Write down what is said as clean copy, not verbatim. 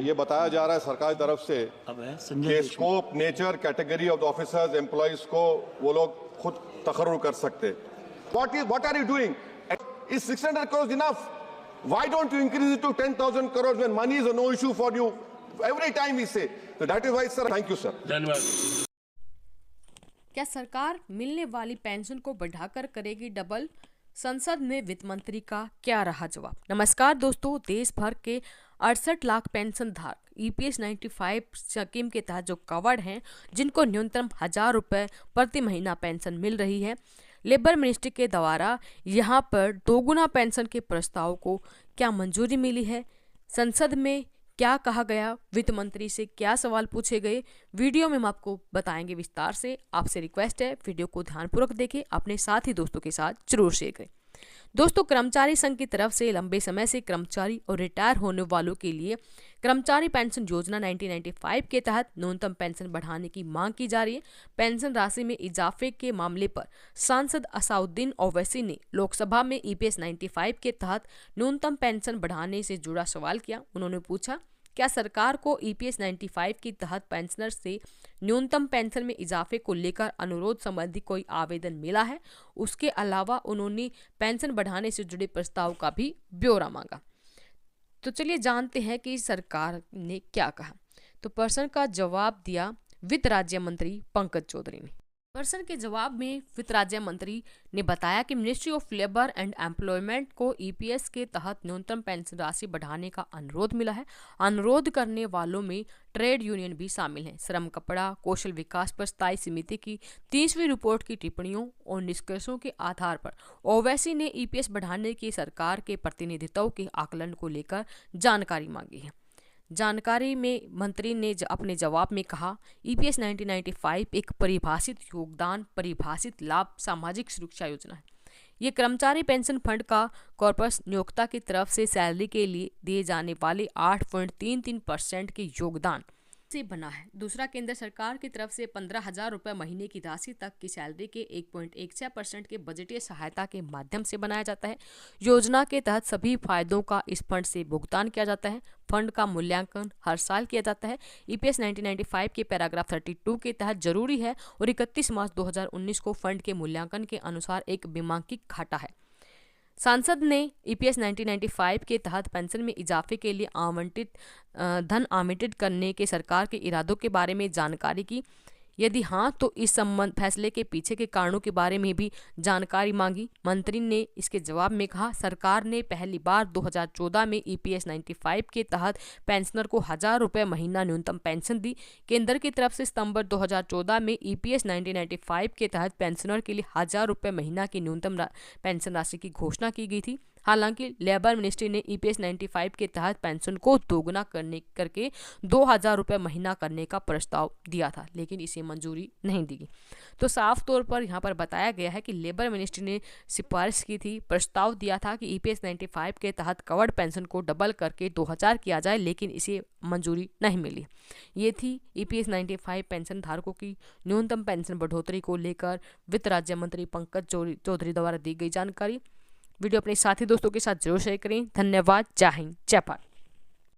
ये बताया जा रहा है सरकार की तरफ से कि scope, nature, category of the officers, employees को वो लोग खुद तकर्रुर कर सकते। What are you doing? Is 600 crores enough? Why don't you increase it to 10,000 crores when money is a no issue for you? Every time we say. So that is why, sir. Thank you, sir. धन्यवाद। क्या सरकार मिलने वाली pension को बढ़ाकर करेगी double? संसद में वित्त मंत्री का क्या रहा जवाब? नमस्कार दोस्तों, देश भर के 68 लाख पेंशन धारक EPS 95 स्कीम के तहत जो कवर्ड हैं, जिनको न्यूनतम 1,000 रुपये प्रति महीना पेंशन मिल रही है, लेबर मिनिस्ट्री के द्वारा यहाँ पर दोगुना पेंशन के प्रस्ताव को क्या मंजूरी मिली है? संसद में क्या कहा गया? वित्त मंत्री से क्या सवाल पूछे गए? वीडियो में हम आपको बताएंगे विस्तार से। आपसे रिक्वेस्ट है वीडियो को ध्यानपूर्वक देखें, अपने साथी दोस्तों के साथ जरूर शेयर करें। दोस्तों, कर्मचारी संघ की तरफ से लंबे समय से कर्मचारी और रिटायर होने वालों के लिए कर्मचारी पेंशन योजना 1995 के तहत न्यूनतम पेंशन बढ़ाने की मांग की जा रही है। पेंशन राशि में इजाफे के मामले पर सांसद असाउद्दीन ओवैसी ने लोकसभा में EPS 95 के तहत न्यूनतम पेंशन बढ़ाने से जुड़ा सवाल किया। उन्होंने पूछा, क्या सरकार को EPS 95 के तहत पेंशनर से न्यूनतम पेंशन में इजाफे को लेकर अनुरोध संबंधी कोई आवेदन मिला है? उसके अलावा उन्होंने पेंशन बढ़ाने से जुड़े प्रस्ताव का भी ब्यौरा मांगा। तो चलिए जानते हैं कि सरकार ने क्या कहा। तो प्रश्न का जवाब दिया वित्त राज्य मंत्री पंकज चौधरी ने। प्रश्न के जवाब में वित्त राज्य मंत्री ने बताया कि ministry of labour and employment को EPS के तहत न्यूनतम पेंशन राशि बढ़ाने का अनुरोध मिला है। अनुरोध करने वालों में ट्रेड यूनियन भी शामिल हैं। श्रम, कपड़ा, कौशल विकास पर स्थायी समिति की 30वीं रिपोर्ट की टिप्पणियों और निष्कर्षों के आधार पर ओवैसी ने EPS बढ़ाने की सरकार के प्रतिनिधित्व के आकलन को लेकर जानकारी मांगी है। जानकारी में मंत्री ने अपने जवाब में कहा, EPS 1995 एक परिभाषित योगदान, परिभाषित लाभ सामाजिक सुरक्षा योजना है। ये कर्मचारी पेंशन फंड का कॉर्पस नियोक्ता की तरफ से सैलरी के लिए दिए जाने वाले 8.33% के योगदान से बना है। दूसरा, केंद्र सरकार की तरफ से 15,000 रुपये महीने की राशि तक की सैलरी के 1.16% के बजटीय सहायता के माध्यम से बनाया जाता है। योजना के तहत सभी फायदों का इस फंड से भुगतान किया जाता है। फंड का मूल्यांकन हर साल किया जाता है। EPS 1995 के पैराग्राफ 32 के तहत जरूरी है और 31 मार्च 2019 को फंड के मूल्यांकन के अनुसार एक बीमांकित घाटा है। सांसद ने EPS 1995 के तहत पेंशन में इजाफे के लिए धन आवंटित करने के सरकार के इरादों के बारे में जानकारी की। यदि हाँ, तो इस संबंध फैसले के पीछे के कारणों के बारे में भी जानकारी मांगी। मंत्री ने इसके जवाब में कहा, सरकार ने पहली बार 2014 में EPS 95 के तहत पेंशनर को 1,000 रुपये महीना न्यूनतम पेंशन दी। केंद्र की तरफ से सितंबर 2014 में EPS 1995 के तहत पेंशनर के लिए 1,000 रुपये महीना की न्यूनतम पेंशन राशि की घोषणा की गई थी। हालांकि लेबर मिनिस्ट्री ने EPS 95 के तहत पेंशन को दोगुना करके 2,000 रुपये महीना करने का प्रस्ताव दिया था, लेकिन इसे मंजूरी नहीं दी गई। तो साफ तौर पर यहाँ पर बताया गया है कि लेबर मिनिस्ट्री ने सिफारिश की थी, प्रस्ताव दिया था कि EPS 95 के तहत कवर्ड पेंशन को डबल करके 2,000 किया जाए, लेकिन इसे मंजूरी नहीं मिली। ये थी EPS 95 पेंशन धारकों की न्यूनतम पेंशन बढ़ोतरी को लेकर वित्त राज्य मंत्री पंकज चौधरी द्वारा दी गई जानकारी। वीडियो अपने साथी दोस्तों के साथ जरूर शेयर करें। धन्यवाद। जय हिंद, जय भारत।